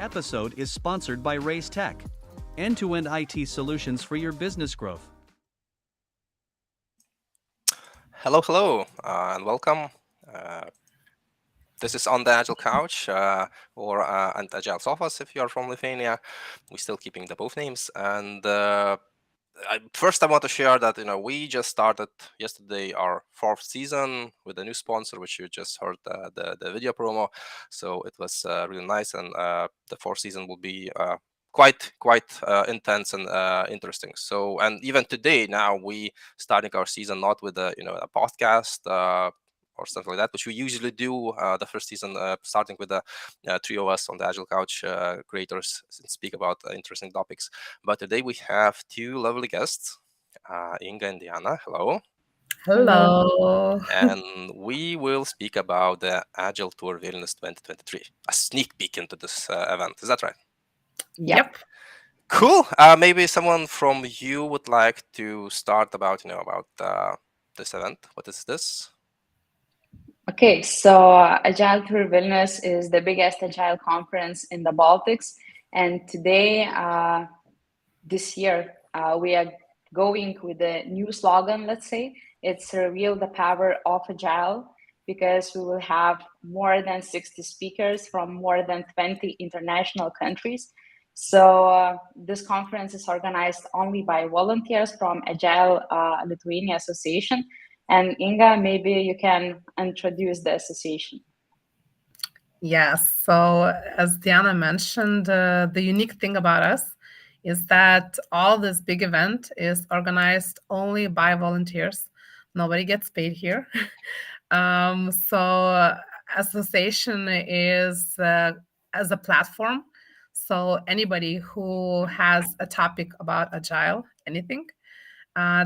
Episode is sponsored by Raise Tech, end-to-end IT solutions for your business growth. Hello, and welcome. This is on the Agile Couch or and Agile Sofas if you are from Lithuania. We're still keeping the both names. And first, I want to share that we just started yesterday our 4th season with a new sponsor, which you just heard the video promo. So it was really nice, and the 4th season will be quite intense and interesting. So, and even today now we starting our season not with a a podcast or something like that, which we usually do the first season, starting with the 3 of us on the Agile Couch creators and speak about interesting topics. But today we have 2 lovely guests, Inga and Diana. Hello. Hello. And we will speak about the Agile Tour Vilnius 2023, a sneak peek into this event. Is that right? Yep. Cool. Maybe someone from you would like to start about this event. What is this? Okay, so Agile Tour Vilnius is the biggest Agile conference in the Baltics. And today, this year, we are going with a new slogan, let's say. It's Reveal the Power of Agile, because we will have more than 60 speakers from more than 20 international countries. So this conference is organized only by volunteers from Agile Lithuania Association. And Inga, maybe you can introduce the association. Yes. So as Diana mentioned, the unique thing about us is that all this big event is organized only by volunteers. Nobody gets paid here. So association is as a platform. So anybody who has a topic about Agile, anything,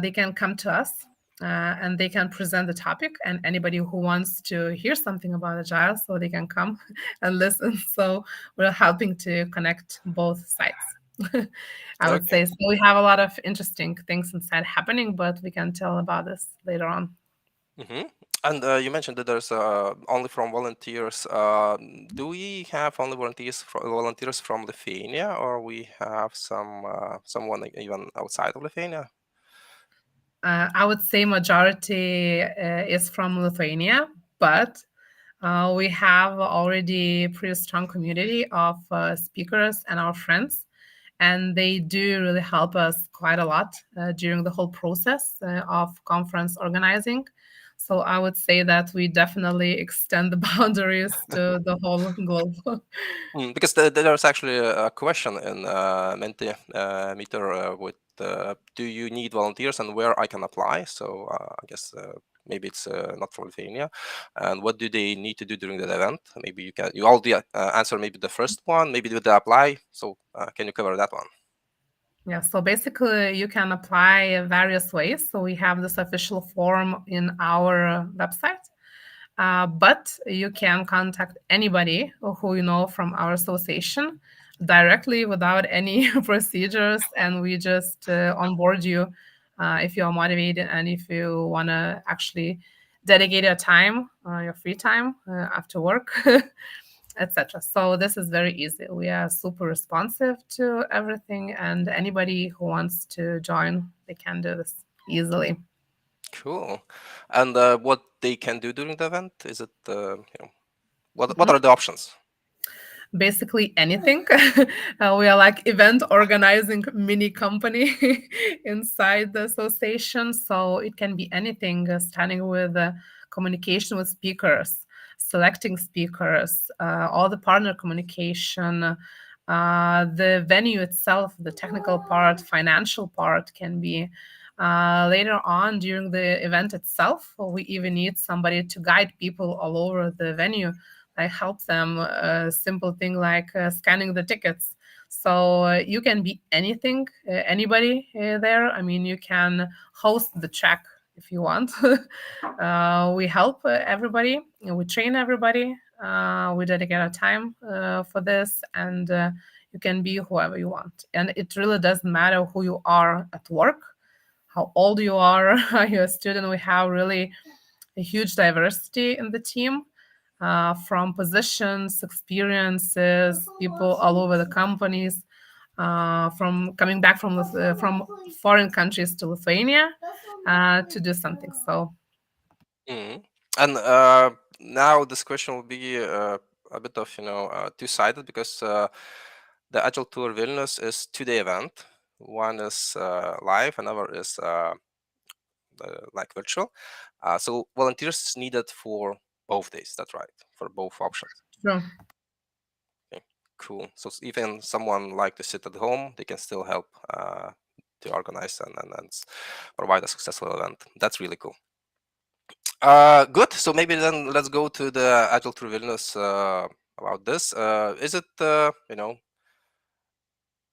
they can come to us. And they can present the topic, and anybody who wants to hear something about Agile, so they can come and listen. So we're helping to connect both sides. I would say so. We have a lot of interesting things inside happening, but we can tell about this later on. Mm-hmm. And you mentioned that there's only from volunteers. Do we have only volunteers from Lithuania, or we have someone even outside of Lithuania? I would say majority is from Lithuania, but we have already pretty strong community of speakers and our friends, and they do really help us quite a lot during the whole process of conference organizing. So I would say that we definitely extend the boundaries to the whole globe. Because there's actually a question in Mentimeter with do you need volunteers and where I can apply? So I guess maybe it's not from Lithuania. And what do they need to do during that event? Maybe you all answer maybe the first one, maybe do they apply? So can you cover that one? Yeah, so basically you can apply various ways. So we have this official form in our website, but you can contact anybody who you know from our association directly without any procedures, and we just onboard you if you are motivated and if you want to actually dedicate your time, your free time after work. Etc. So this is very easy. We are super responsive to everything, and anybody who wants to join, they can do this easily. Cool. And what they can do during the event? Is it what are the options? Basically anything. We are like event organizing mini company inside the association. So it can be anything, starting with communication with speakers, selecting speakers, all the partner communication, the venue itself, the technical part, financial part can be. Later on during the event itself, we even need somebody to guide people all over the venue. I help them a simple thing like scanning the tickets. So you can be anything, anybody there. I mean, you can host the track if you want. We help everybody. We train everybody. We dedicate our time for this, and you can be whoever you want. And it really doesn't matter who you are at work, how old you are, are you a student. We have really a huge diversity in the team. from positions, experiences, people all over the companies, from coming back from foreign countries to Lithuania to do something. So Mm. And now this question will be a bit of two-sided, because the Agile Tour Vilnius is two-day event. One is live, another is like virtual. So volunteers needed for both days. That's right, for both options. true. Okay, cool. So even someone like to sit at home, they can still help to organize and provide a successful event. That's really cool. Good. So maybe then let's go to the Agile Tour Vilnius about this. Is it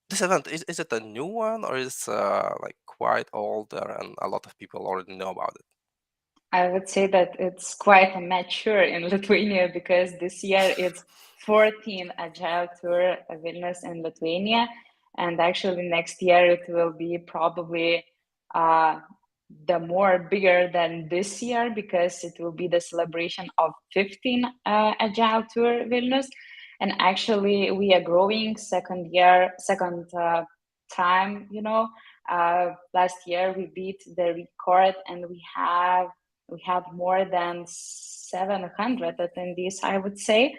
this event, is it a new one, or is like quite old and a lot of people already know about it? I would say that it's quite mature in Lithuania, because this year it's 14th Agile Tour Vilnius in Lithuania, and actually next year it will be probably the more bigger than this year, because it will be the celebration of 15 Agile Tour Vilnius, and actually we are growing second time. Last year we beat the record, and we had more than 700 attendees, I would say.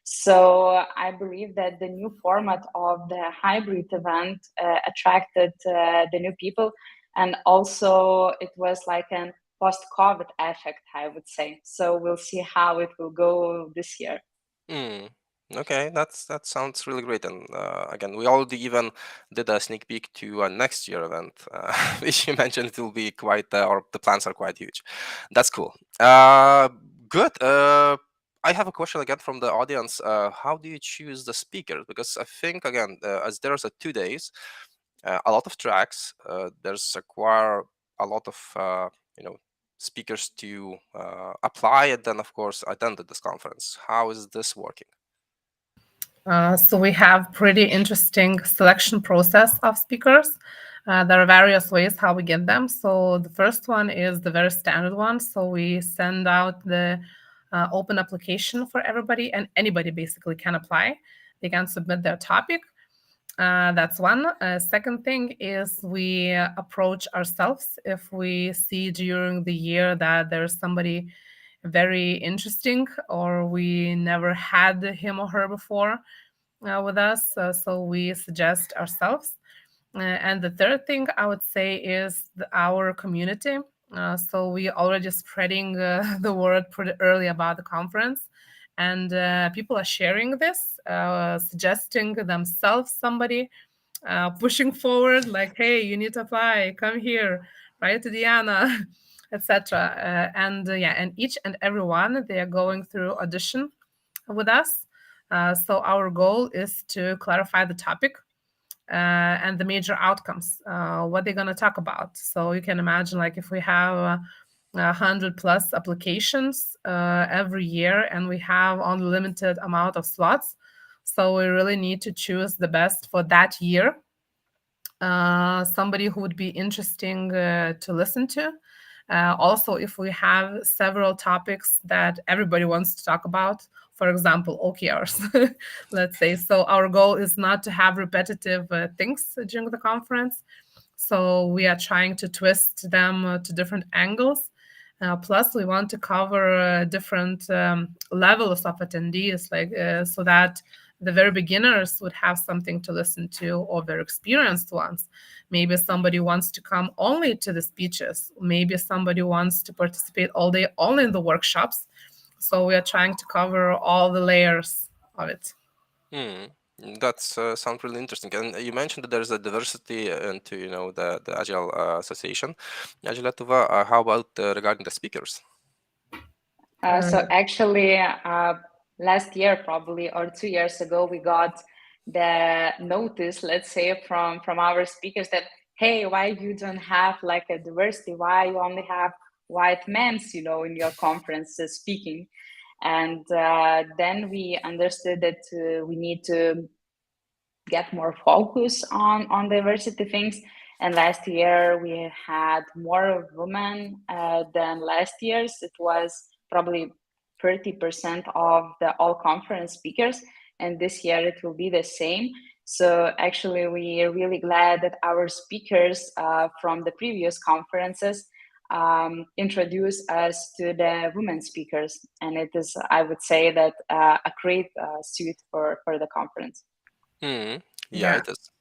So I believe that the new format of the hybrid event attracted the new people, and also it was like an post-COVID effect, I would say. So we'll see how it will go this year. Okay, that sounds really great. And again, we already even did a sneak peek to a next year event, which you mentioned it will be quite, or the plans are quite huge. That's cool. Good. I have a question again from the audience. How do you choose the speakers? Because I think, again, as there's 2 days, a lot of tracks, there's require a lot of speakers to apply, and then of course attend this conference. How is this working? So we have pretty interesting selection process of speakers. There are various ways how we get them. So the first one is the very standard one. So we send out the open application for everybody, and anybody basically can apply. They can submit their topic. That's one. Second thing is we approach ourselves if we see during the year that there's somebody very interesting, or we never had him or her before with us. So we suggest ourselves. And the third thing I would say is our community. So we already spreading the word pretty early about the conference. And people are sharing this, suggesting themselves somebody, pushing forward, like, hey, you need to apply, come here, write to Diana, etc. And each and every one, they are going through audition with us. So our goal is to clarify the topic and the major outcomes, what they're going to talk about. So you can imagine, like, if we have 100 plus applications every year, and we have only limited amount of slots, so we really need to choose the best for that year. Somebody who would be interesting to listen to. Also, if we have several topics that everybody wants to talk about, for example, OKRs, let's say. So our goal is not to have repetitive things during the conference. So we are trying to twist them to different angles. Plus, we want to cover different levels of attendees, like so that the very beginners would have something to listen to, or very experienced ones. Maybe somebody wants to come only to the speeches. Maybe somebody wants to participate all day only in the workshops. So we are trying to cover all the layers of it. That sounds really interesting. And you mentioned that there's a diversity into the Agile Association, Agile Lietuva. How about regarding the speakers? So actually, last year probably, or 2 years ago, we got the notice, let's say, from our speakers that, hey, why you don't have like a diversity? Why you only have white men, in your conferences speaking? And then we understood that we need to get more focus on diversity things. And last year we had more women than last year's. It was probably 30% of the all conference speakers, and this year it will be the same. So actually, we are really glad that our speakers from the previous conferences introduce us to the women speakers, and it is, I would say, that a great suit for the conference. Yeah, it is.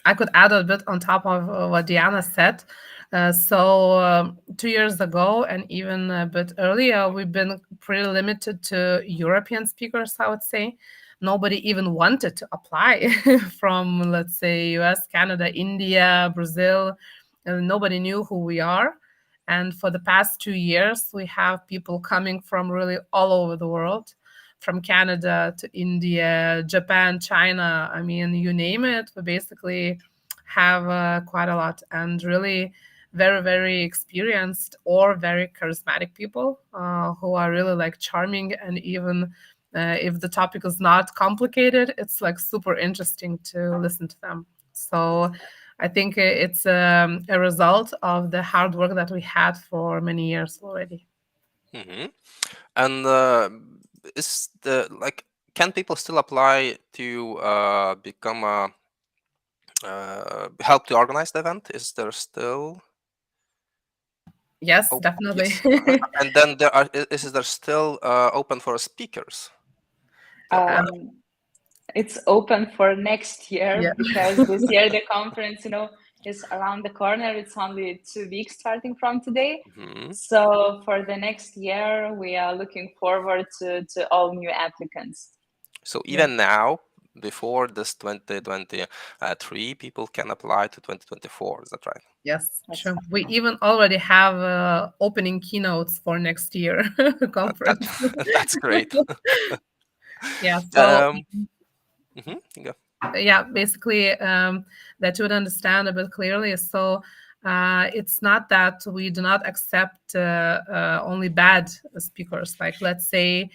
I could add a bit on top of what Diana said. So 2 years ago and even a bit earlier, we've been pretty limited to European speakers, I would say. Nobody even wanted to apply from, let's say, US, Canada, India, Brazil. And nobody knew who we are. And for the past 2 years, we have people coming from really all over the world, from Canada to India, Japan, China. I mean, you name it, we basically have quite a lot, and really very, very experienced or very charismatic people who are really like charming. And even if the topic is not complicated, it's like super interesting to listen to them. So I think it's a result of the hard work that we had for many years already. And is the like, can people still apply to become a help to organize the event? Is there still? Yes, definitely. Yes. And then is there still open for speakers to apply? It's open for next year. Yeah. Because this year the conference, is around the corner. It's only 2 weeks starting from today. So for the next year, we are looking forward to all new applicants. So even now, before this 2023, people can apply to 2024. Is that right? Yes, true. We even already have opening keynotes for next year conference. That's great. Yeah. So Go. yeah, basically that you would understand a bit clearly. So it's not that we do not accept only bad speakers. Like, let's say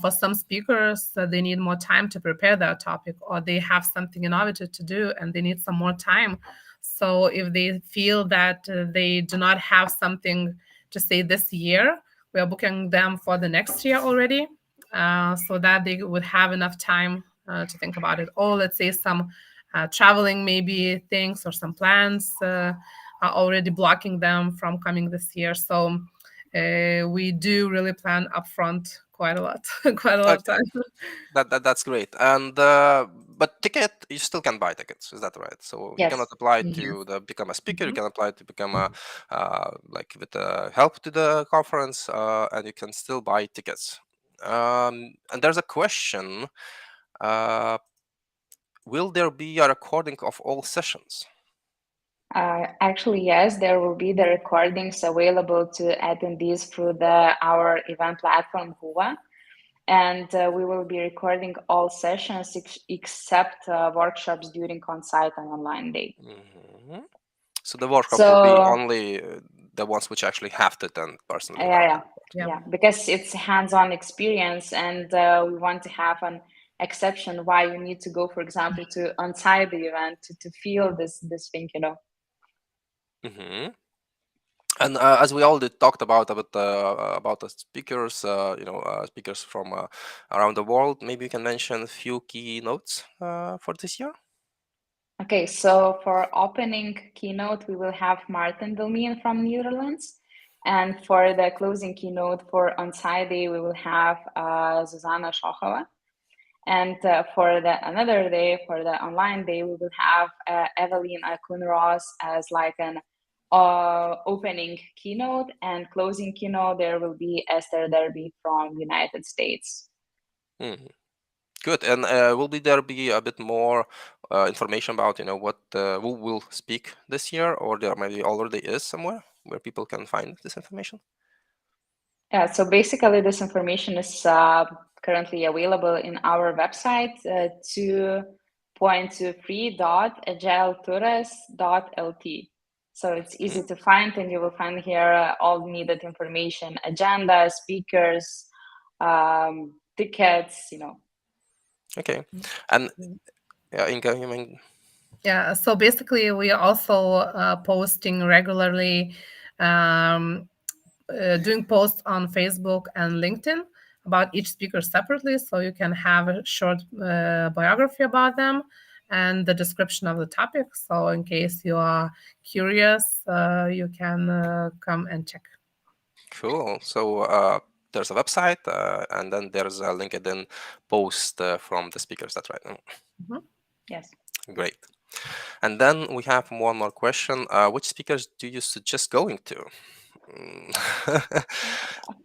for some speakers, they need more time to prepare their topic, or they have something innovative to do and they need some more time. So if they feel that they do not have something to say this year, we are booking them for the next year already, so that they would have enough time to think about it. Or let's say some traveling maybe things or some plans are already blocking them from coming this year. So we do really plan upfront quite a lot, quite a lot of time. That's great. And but ticket, you still can buy tickets. Is that right? So you Yes. cannot apply to become a speaker. You can apply to become a like with help to the conference, and you can still buy tickets. And there's a question. Will there be a recording of all sessions? Actually, yes, there will be the recordings available to attendees through our event platform, Huva. And we will be recording all sessions except workshops during on-site and online day. So the workshop will be only the ones which actually have to attend personally. Yeah, because it's hands-on experience, and we want to have an exception why you need to go, for example, to on-site the event to feel this thing, And as we already talked about the speakers, speakers from around the world, maybe you can mention a few keynotes for this year. Okay, so for opening keynote, we will have Martin Delmien from Netherlands. And for the closing keynote for on-site day, we will have Zuzana Shochova. And for another day, for the online day, we will have Evelyn Kunros as like an opening keynote, and closing keynote, there will be Esther Derby from United States. Good. And will there be a bit more information about who will speak this year, or there maybe already is somewhere where people can find this information? Yeah, so basically this information is currently available in our website, 2.23.agiletouras.lt. So it's easy to find, and you will find here all needed information: agenda, speakers, tickets, Okay. And Inga, you mean? Yeah, so basically we are also posting regularly, doing posts on Facebook and LinkedIn. about each speaker separately, so you can have a short biography about them and the description of the topic. So in case you are curious, you can come and check. Cool. So there's a website, and then there's a LinkedIn post from the speakers. That's right. Mhm. Yes. Great. And then we have one more question. Which speakers do you suggest going to?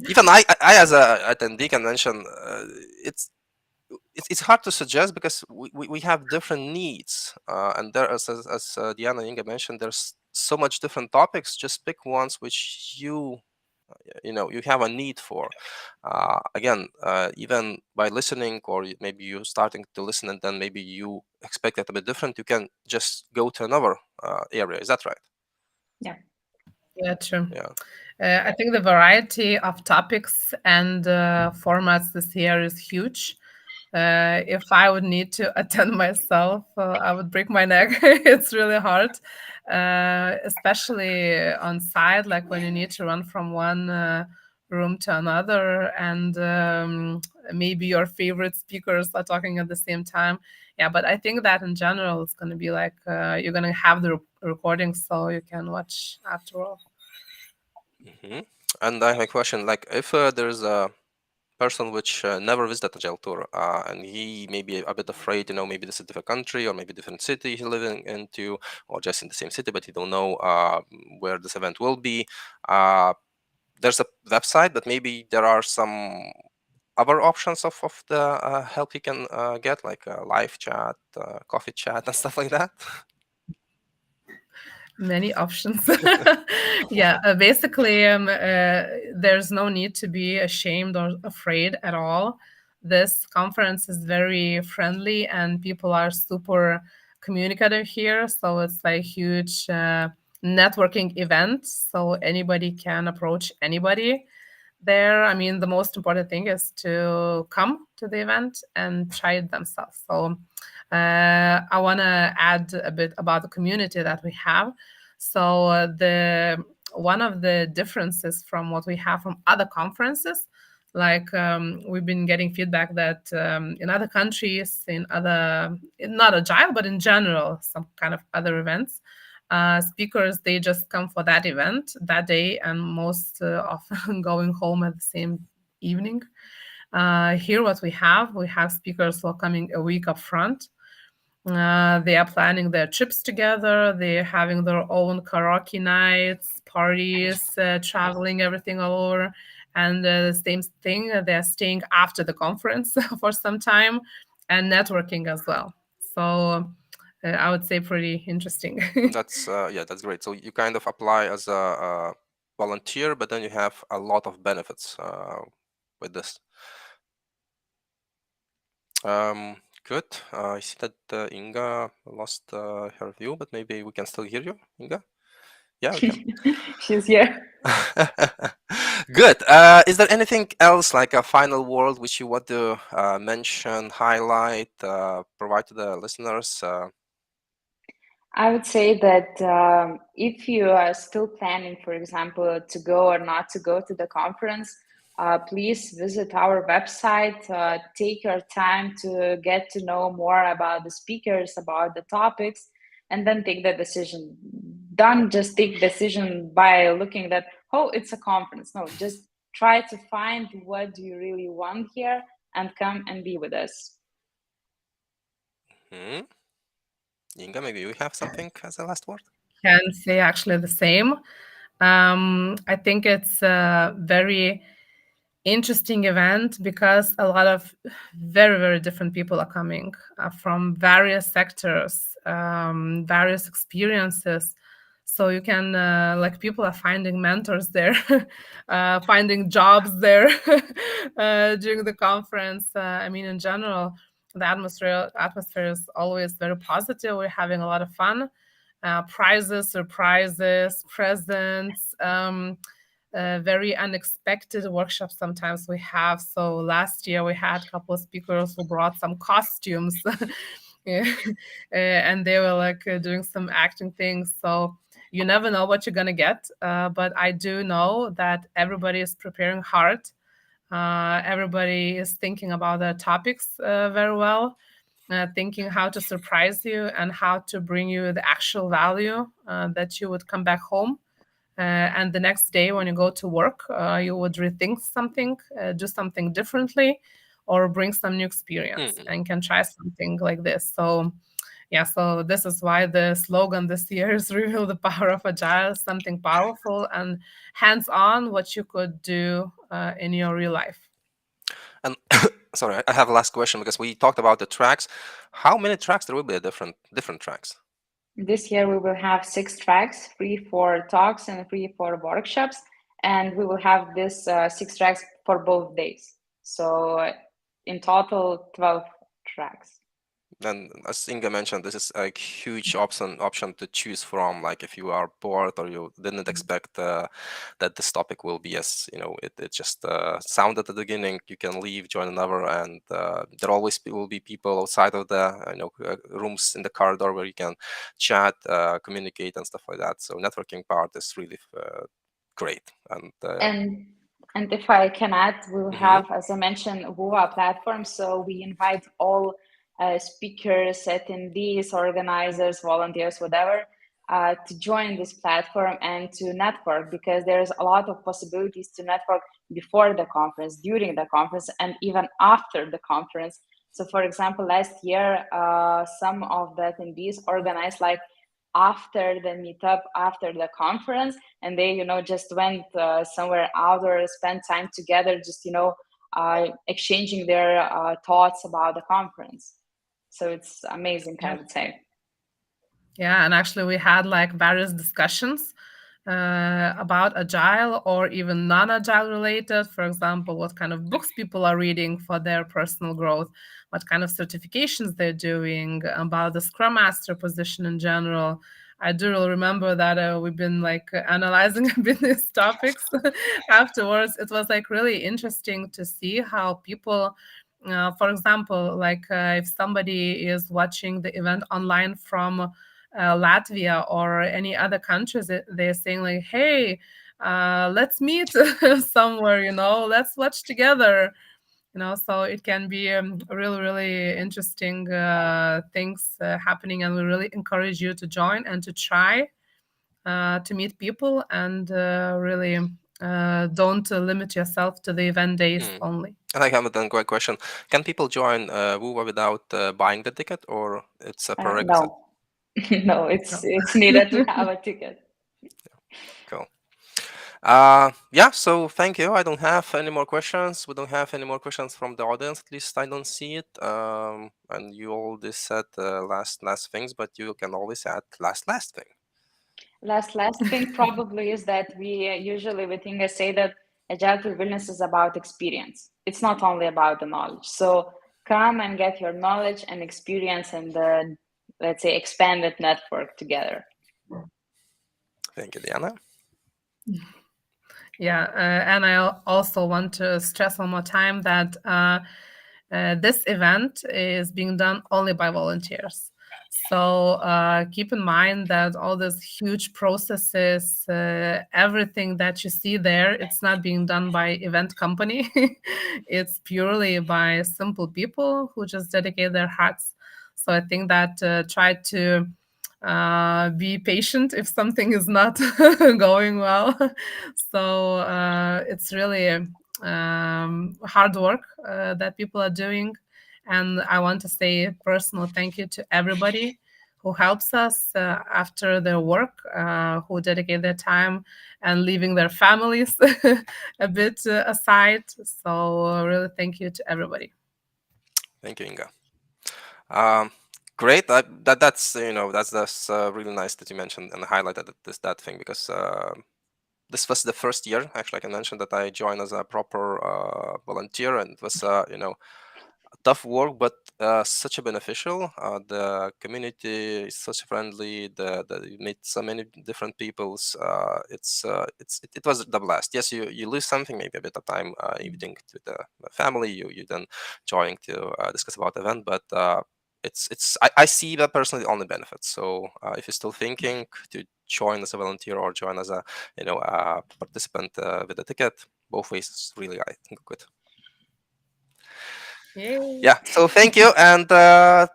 Even I as a attendee can mention it's hard to suggest because we have different needs, and there as Diana Inga mentioned, there's so much different topics. Just pick ones which you have a need for. Again, even by listening, or maybe you starting to listen and then maybe you expect it a bit different, you can just go to another area. Is that right? Yeah. Yeah, true. Yeah. I think the variety of topics and formats this year is huge. If I would need to attend myself, I would break my neck. It's really hard, especially on site, like when you need to run from one room to another, and maybe your favorite speakers are talking at the same time. Yeah, but I think that in general, it's going to be like you're going to have the recording, so you can watch after all. Hmm. And I have a question, like if there's a person which never visited Agile Tour, and he may be a bit afraid, maybe this is a different country or maybe different city he's living into, or just in the same city, but he don't know where this event will be. There's a website, but maybe there are some other options of the help he can get, like live chat, coffee chat, and stuff like that. Many options. Yeah, basically, there's no need to be ashamed or afraid at all. This conference is very friendly and people are super communicative here. So it's like huge networking event. So anybody can approach anybody there. I mean, the most important thing is to come to the event and try it themselves. So I want to add a bit about the community that we have. So the one of the differences from what we have from other conferences, like we've been getting feedback that in other countries, not Agile, but in general, some kind of other events, speakers, they just come for that event that day and most often going home at the same evening. Here what we have speakers who are coming a week up front. They are planning their trips together. They're having their own karaoke nights, parties, traveling, everything all over. And the same thing, they're staying after the conference for some time and networking as well. So I would say pretty interesting. That's that's great. So you kind of apply as a volunteer, but then you have a lot of benefits with this. Good. I see that Inga lost her view, but maybe we can still hear you, Inga. Yeah, we can. She's here. Good. Is there anything else, like a final word, which you want to mention, highlight, provide to the listeners? I would say that if you are still planning, for example, to go or not to go to the conference, please visit our website. Take your time to get to know more about the speakers, about the topics, and then take the decision. Don't just take decision by looking that, oh, it's a conference. No, just try to find what do you really want here and come and be with us. Inga, maybe you have something as a last word? Can say actually the same. I think it's a very interesting event because a lot of very, very different people are coming from various sectors, various experiences. So you can, like, people are finding mentors there, finding jobs there during the conference. I mean, in general, the atmosphere is always very positive. We're having a lot of fun. Prizes, surprises, presents, very unexpected workshops sometimes we have. So last year we had a couple of speakers who brought some costumes yeah. And they were like doing some acting things. So you never know what you're going to get. But I do know that everybody is preparing hard. Everybody is thinking about their topics very well, thinking how to surprise you and how to bring you the actual value that you would come back home. And the next day when you go to work, you would rethink something, do something differently, or bring some new experience and can try something like this. So yeah, so this is why the slogan this year is reveal the power of Agile, something powerful and hands-on, what you could do in your real life. And sorry, I have a last question because we talked about the tracks. How many tracks there will be? Different tracks. This year we will have 6 tracks, 3 for talks and 3 for workshops, and we will have this 6 tracks for both days. So in total, 12 tracks. And as Inga mentioned, this is a huge option to choose from. Like if you are bored or you didn't expect that this topic will be as it just sounded at the beginning, you can leave, join another, and there always will be people outside of the rooms in the corridor where you can chat, communicate, and stuff like that. So networking part is really great. And if I can add, we'll have, as I mentioned, WUA platform. So we invite all speakers, attendees, organizers, volunteers, whatever, to join this platform and to network, because there's a lot of possibilities to network before the conference, during the conference, and even after the conference. So for example, last year, some of the attendees organized like after the meetup, after the conference, and they just went somewhere out or spent time together, just exchanging their thoughts about the conference. So it's amazing, I would say. Yeah, and actually we had like various discussions about Agile or even non-Agile related. For example, what kind of books people are reading for their personal growth, what kind of certifications they're doing, about the Scrum Master position in general. I do remember that we've been like analyzing a bit these topics afterwards. It was like really interesting to see how people, for example, like if somebody is watching the event online from Latvia or any other countries, they're saying like, hey, let's meet somewhere, let's watch together. So it can be really, really interesting things happening, and we really encourage you to join and to try to meet people, and really don't limit yourself to the event days only. And I have a quick question. Can people join WUA without buying the ticket, or it's a prerequisite? No. No, it's needed to have a ticket. Cool. Yeah, so thank you. I don't have any more questions. We don't have any more questions from the audience. At least I don't see it. And you all just said last things, but you can always add last thing. Last thing probably is that we usually with Inga say that Agile Tour Vilnius is about experience. It's not only about the knowledge. So come and get your knowledge and experience and the, let's say, expanded network together. Thank you, Diana. Yeah, and I also want to stress one more time that this event is being done only by volunteers. So keep in mind that all these huge processes, everything that you see there, it's not being done by event company. It's purely by simple people who just dedicate their hearts. So I think that try to be patient if something is not going well. So it's really hard work that people are doing. And I want to say a personal thank you to everybody who helps us after their work, who dedicate their time and leaving their families a bit aside. So really thank you to everybody. Thank you, Inga. Great. That's really nice that you mentioned and highlighted that thing, because this was the first year, actually, I can mention that I joined as a proper volunteer, and it was tough work, but such a beneficial. The community is such friendly. You meet so many different peoples. It was the blast. Yes, you lose something, maybe a bit of time evening with the family. You then joining to discuss about the event, but I see that personally only benefits. So if you're still thinking to join as a volunteer or join as a participant with a ticket, both ways is really, I think, good. Yay. Yeah, so thank you. And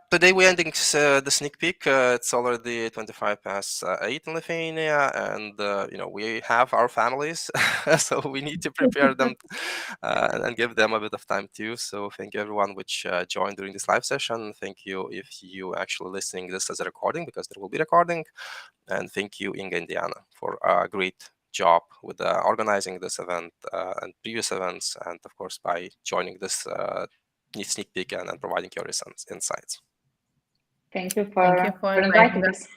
today we're ending the sneak peek. It's already 25 past 8 in Lithuania, and we have our families, so we need to prepare them and give them a bit of time too. So thank you everyone which joined during this live session. Thank you if you actually listening this as a recording, because there will be recording. And thank you, Inga and Diana, for a great job with organizing this event and previous events, and of course by joining this sneak peek and providing your insights. Thank you Thank you for for inviting inviting us.